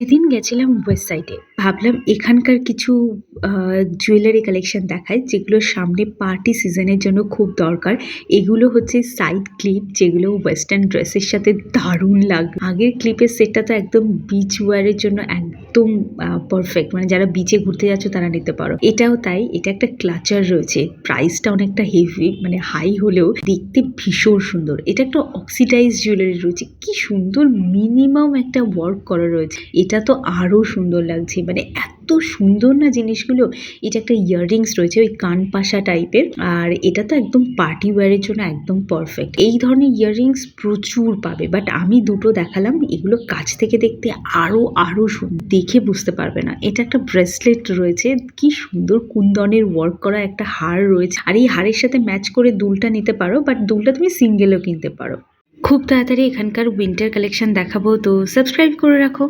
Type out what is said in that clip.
সেদিন গেছিলাম ওয়েস্ট সাইডে। ভাবলাম এখানকার কিছু আ জুয়েলারি কালেকশন দেখাই, যেগুলোর সামনে পার্টি সিজনের জন্য খুব দরকার। এগুলো হচ্ছে সাইড ক্লিপ, যেগুলো ওয়েস্টার্ন ড্রেসের সাথে দারুণ লাগবে। আগের ক্লিপের সেটটা তো একদম বিচ ওয়্যার এর জন্য একদম পারফেক্ট। মানে যারা বিচে ঘুরতে যাচ্ছ তারা নিতে পারো। এটাও তাই, এটা একটা ক্লাচার রয়েছে। প্রাইসটা অনেকটা হেভি, মানে হাই হলেও দেখতে ভীষণ সুন্দর। এটা একটা অক্সিডাইজড জুয়েলারি রয়েছে। কি সুন্দর মিনিমাম একটা ওয়ার্ক করা রয়েছে। এটা তো আরো সুন্দর লাগছে। মানে এত সুন্দর না জিনিসগুলো। এটা একটা ইয়াররিংস রয়েছে ওই কানপাশা টাইপের। আর এটা তো একদম পার্টি ওয়্যার এর জন্য একদম পারফেক্ট। এই ধরনের ইয়াররিংস প্রচুর পাবে, বাট আমি দুটো দেখালাম। এগুলো কাছ থেকে দেখতে আরো সুন্দর, দেখে বুঝতে পারবে না। এটা একটা ব্রেসলেট রয়েছে, কি সুন্দর কুন্দনের ওয়ার্ক করা একটা হার রয়েছে। আর এই হারের সাথে ম্যাচ করে দুলটা নিতে পারো, বাট দুলটা তুমি সিঙ্গেলও কিনতে পারো। খুব তাড়াতাড়ি এখানকার উইন্টার কালেকশন দেখাবো, তো সাবস্ক্রাইব করে রাখো।